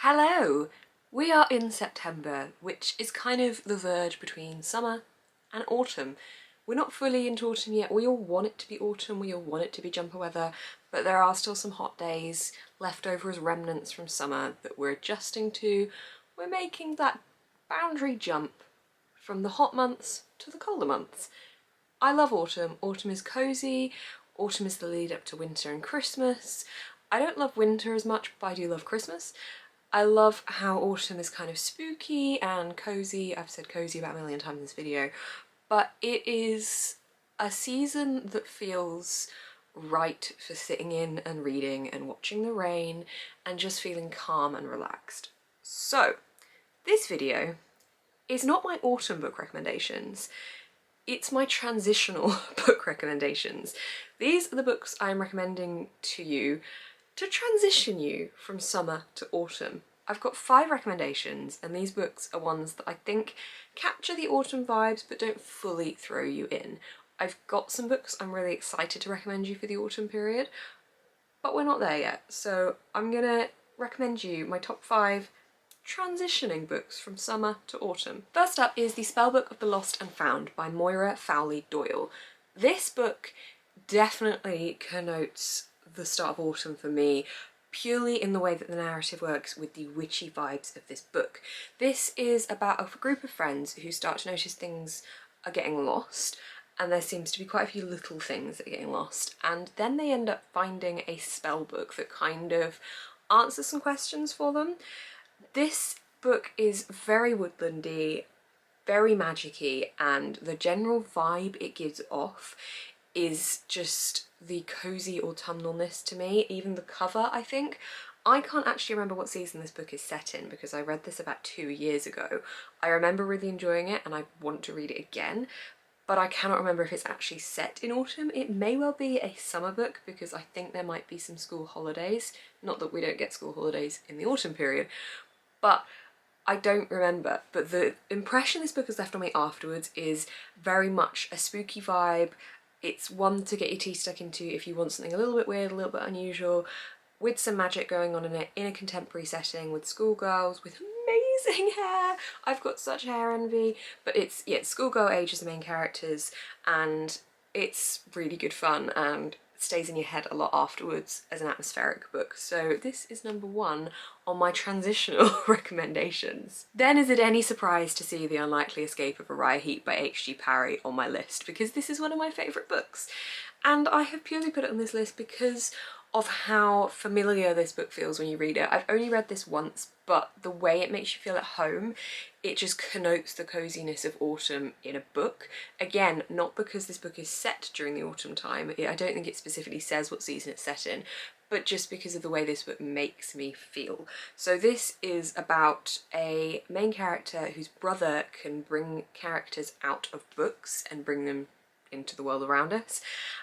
Hello! We are in September, which is kind of the verge between summer and autumn. We're not fully into autumn yet. We all want it to be autumn, we all want it to be jumper weather, but there are still some hot days left over as remnants from summer that we're adjusting to. We're making that boundary jump from the hot months to the colder months. I love autumn. Autumn is cosy. Autumn is the lead up to winter and Christmas. I don't love winter as much, but I do love Christmas. I love how autumn is kind of spooky and cozy. I've said cozy about a million times in this video, but it is a season that feels right for sitting in and reading and watching the rain and just feeling calm and relaxed. So this video is not my autumn book recommendations, it's my transitional book recommendations. These are the books I'm recommending to you to transition you from summer to autumn. I've got 5 recommendations, and these books are ones that I think capture the autumn vibes but don't fully throw you in. I've got some books I'm really excited to recommend you for the autumn period, but we're not there yet, so I'm gonna recommend you my top 5 transitioning books from summer to autumn. First up is The Spellbook of the Lost and Found by Moira Fowley Doyle. This book definitely connotes the start of autumn for me, purely in the way that the narrative works with the witchy vibes of this book. This is about a group of friends who start to notice things are getting lost, and there seems to be quite a few little things that are getting lost, and then they end up finding a spell book that kind of answers some questions for them. This book is very woodlandy, very magic-y, and the general vibe it gives off is just the cozy autumnalness to me. Even the cover, I think. I can't actually remember what season this book is set in because I read this about 2 years ago. I remember really enjoying it and I want to read it again, but I cannot remember if it's actually set in autumn. It may well be a summer book because I think there might be some school holidays. Not that we don't get school holidays in the autumn period, but I don't remember. But the impression this book has left on me afterwards is very much a spooky vibe. It's one to get your teeth stuck into if you want something a little bit weird, a little bit unusual, with some magic going on in it, in a contemporary setting, with schoolgirls with amazing hair. I've got such hair envy, but it's schoolgirl age as the main characters, and it's really good fun and stays in your head a lot afterwards as an atmospheric book. So this is number 1 on my transitional recommendations. Then is it any surprise to see The Unlikely Escape of Uriah Heep by H.G. Parry on my list, because this is one of my favourite books. And I have purely put it on this list because of how familiar this book feels when you read it. I've only read this once, but the way it makes you feel at home, it just connotes the coziness of autumn in a book. Again, not because this book is set during the autumn time. I don't think it specifically says what season it's set in, but just because of the way this book makes me feel. So this is about a main character whose brother can bring characters out of books and bring them into the world around us,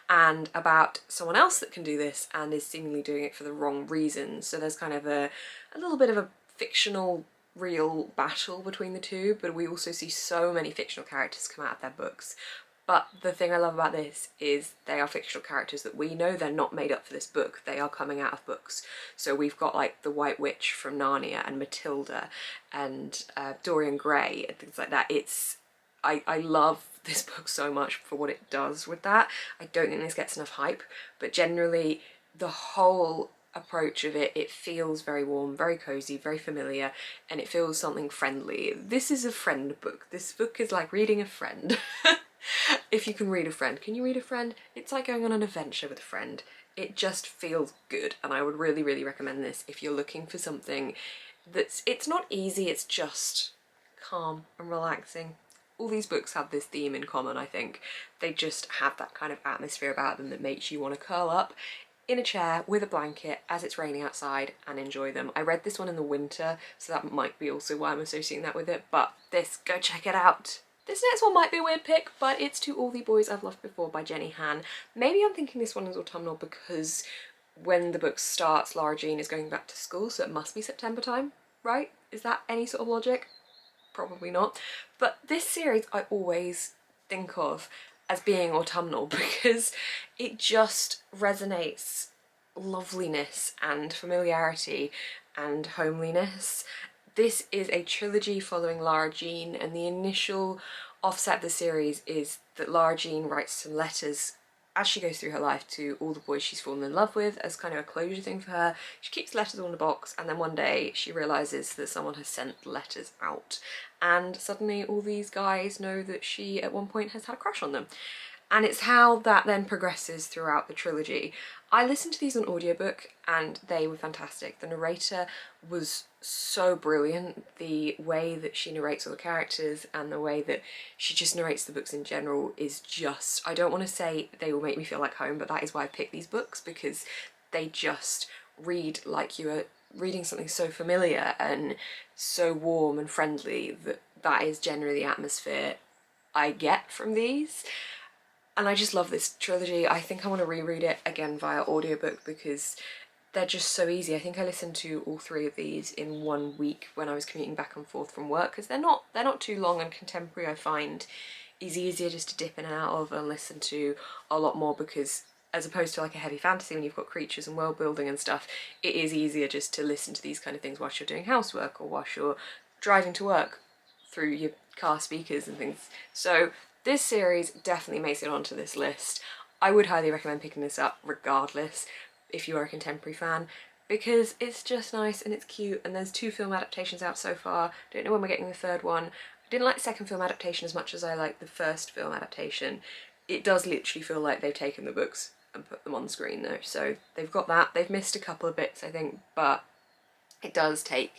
and about someone else that can do this and is seemingly doing it for the wrong reasons. So there's kind of a little bit of a fictional real battle between the two, but we also see so many fictional characters come out of their books. But the thing I love about this is they are fictional characters that we know they're not made up for this book, they are coming out of books. So we've got like the White Witch from Narnia and Matilda and Dorian Gray and things like that. I love this book so much for what it does with that. I don't think this gets enough hype, but generally the whole approach of it, it feels very warm, very cozy, very familiar, and it feels something friendly. This is a friend book. This book is like reading a friend. If you can read a friend. Can you read a friend? It's like going on an adventure with a friend. It just feels good, and I would really, really recommend this if you're looking for something it's not easy, it's just calm and relaxing. All these books have this theme in common, I think. They just have that kind of atmosphere about them that makes you want to curl up in a chair with a blanket as it's raining outside and enjoy them. I read this one in the winter, so that might be also why I'm associating that with it, but go check it out. This next one might be a weird pick, but it's To All the Boys I've Loved Before by Jenny Han. Maybe I'm thinking this one is autumnal because when the book starts, Lara Jean is going back to school, so it must be September time, right? Is that any sort of logic? Probably not. But this series I always think of as being autumnal because it just resonates loveliness and familiarity and homeliness. This is a trilogy following Lara Jean, and the initial offset of the series is that Lara Jean writes some letters as she goes through her life to all the boys she's fallen in love with as kind of a closure thing for her. She keeps letters all in a box, and then one day she realises that someone has sent letters out, and suddenly all these guys know that she at one point has had a crush on them. And it's how that then progresses throughout the trilogy. I listened to these on audiobook and they were fantastic. The narrator was so brilliant. The way that she narrates all the characters and the way that she just narrates the books in general is just, I don't want to say they will make me feel like home, but that is why I picked these books, because they just read like you are reading something so familiar and so warm and friendly that is generally the atmosphere I get from these. And I just love this trilogy. I think I want to reread it again via audiobook because they're just so easy. I think I listened to all three of these in 1 week when I was commuting back and forth from work, because they're not too long, and contemporary I find is easier just to dip in and out of and listen to a lot more, because as opposed to like a heavy fantasy when you've got creatures and world building and stuff, it is easier just to listen to these kind of things whilst you're doing housework or whilst you're driving to work through your car speakers and things. So this series definitely makes it onto this list. I would highly recommend picking this up regardless if you are a contemporary fan, because it's just nice and it's cute, and there's 2 film adaptations out so far. Don't know when we're getting the 3rd one. I didn't like the 2nd film adaptation as much as I liked the 1st film adaptation. It does literally feel like they've taken the books and put them on screen though, so they've got that. They've missed a couple of bits I think, but it does take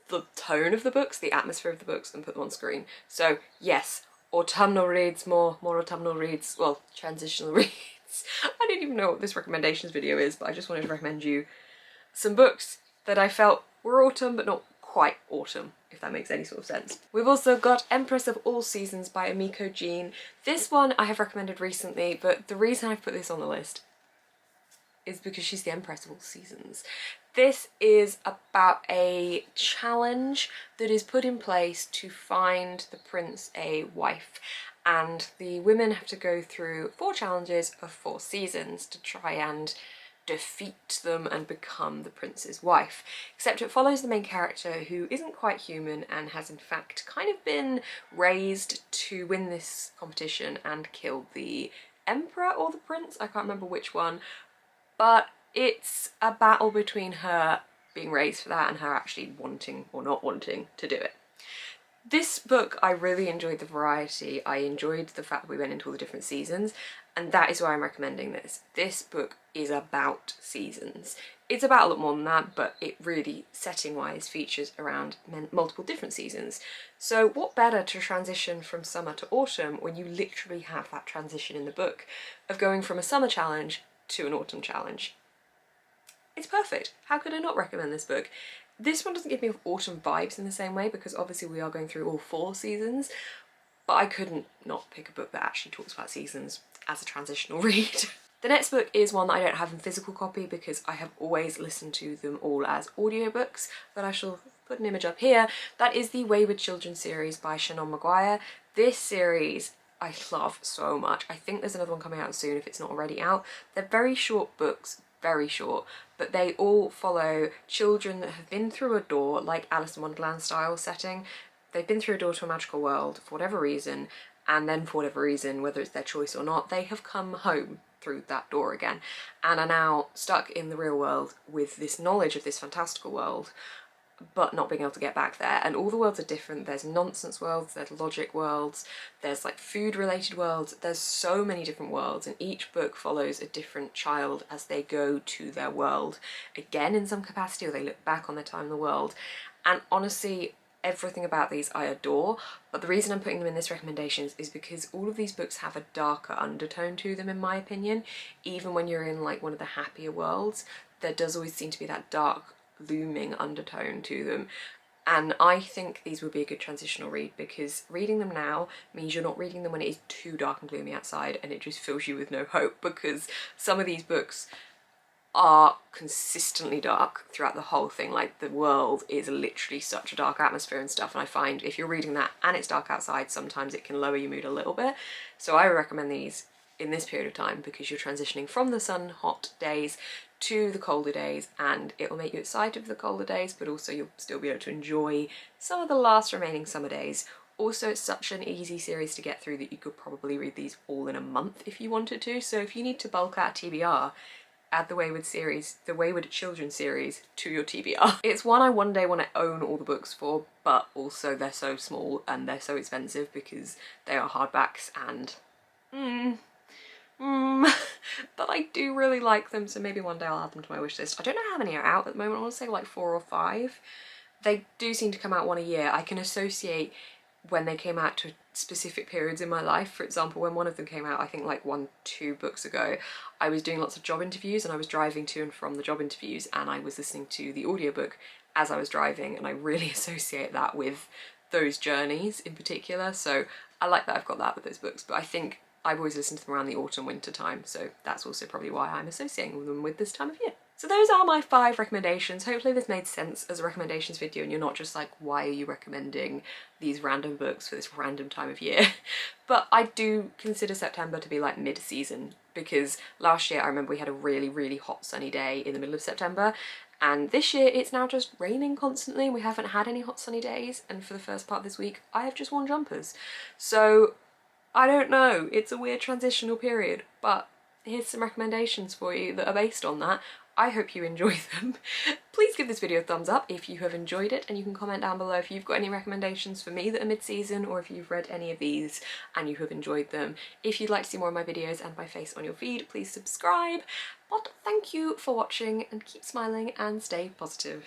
the tone of the books, the atmosphere of the books, and put them on screen. So yes, autumnal reads, more autumnal reads, well, transitional reads. I didn't even know what this recommendations video is, but I just wanted to recommend you some books that I felt were autumn but not quite autumn, if that makes any sort of sense. We've also got Empress of All Seasons by Emiko Jean. This one I have recommended recently, but the reason I've put this on the list is because she's the Empress of All Seasons. This is about a challenge that is put in place to find the prince a wife, and the women have to go through 4 challenges of 4 seasons to try and defeat them and become the prince's wife. Except it follows the main character, who isn't quite human and has in fact kind of been raised to win this competition and kill the emperor or the prince, I can't remember which one, but it's a battle between her being raised for that and her actually wanting or not wanting to do it. This book, I really enjoyed the variety. I enjoyed the fact that we went into all the different seasons, and that is why I'm recommending this. This book is about seasons. It's about a lot more than that, but it really, setting-wise, features around multiple different seasons. So what better to transition from summer to autumn when you literally have that transition in the book of going from a summer challenge to an autumn challenge. It's perfect. How could I not recommend this book? This one doesn't give me autumn vibes in the same way, because obviously we are going through all 4 seasons, but I couldn't not pick a book that actually talks about seasons as a transitional read. The next book is one that I don't have in physical copy because I have always listened to them all as audiobooks, but I shall put an image up here. That is the Wayward Children series by Shannon Maguire. This series I love so much. I think there's another one coming out soon if it's not already out. They're very short books, very short, but they all follow children that have been through a door, like Alice in Wonderland style setting. They've been through a door to a magical world for whatever reason, and then for whatever reason, whether it's their choice or not, they have come home through that door again and are now stuck in the real world with this knowledge of this fantastical world, but not being able to get back there. And all the worlds are different. There's nonsense worlds, there's logic worlds, there's like food related worlds, there's so many different worlds, and each book follows a different child as they go to their world again in some capacity, or they look back on their time in the world. And honestly, everything about these I adore, but the reason I'm putting them in this recommendations is because all of these books have a darker undertone to them, in my opinion. Even when you're in like one of the happier worlds, there does always seem to be that dark looming undertone to them, and I think these would be a good transitional read, because reading them now means you're not reading them when it is too dark and gloomy outside and it just fills you with no hope, because some of these books are consistently dark throughout the whole thing. Like, the world is literally such a dark atmosphere and stuff, and I find if you're reading that and it's dark outside, sometimes it can lower your mood a little bit. So I would recommend these in this period of time because you're transitioning from the sun hot days to the colder days, and it will make you excited for the colder days, but also you'll still be able to enjoy some of the last remaining summer days. Also, it's such an easy series to get through that you could probably read these all in a month if you wanted to. So if you need to bulk out TBR, add the Wayward series, the Wayward Children series, to your TBR. It's one I one day want to own all the books for, but also they're so small and they're so expensive because they are hardbacks, and but I do really like them, so maybe one day I'll add them to my wish list. I don't know how many are out at the moment. I want to say like 4 or 5. They do seem to come out one a year. I can associate when they came out to specific periods in my life. For example, when one of them came out, I think like 2 books ago, I was doing lots of job interviews and I was driving to and from the job interviews, and I was listening to the audiobook as I was driving, and I really associate that with those journeys in particular. So I like that I've got that with those books, but I think I've always listened to them around the autumn winter time, so that's also probably why I'm associating them with this time of year. So those are my 5 recommendations. Hopefully this made sense as a recommendations video and you're not just like, why are you recommending these random books for this random time of year? But I do consider September to be like mid-season, because last year I remember we had a really, really hot sunny day in the middle of September, and this year it's now just raining constantly and we haven't had any hot sunny days, and for the first part of this week I have just worn jumpers. So I don't know, it's a weird transitional period, but here's some recommendations for you that are based on that. I hope you enjoy them. Please give this video a thumbs up if you have enjoyed it, and you can comment down below if you've got any recommendations for me that are mid-season, or if you've read any of these and you have enjoyed them. If you'd like to see more of my videos and my face on your feed, please subscribe. But thank you for watching, and keep smiling and stay positive.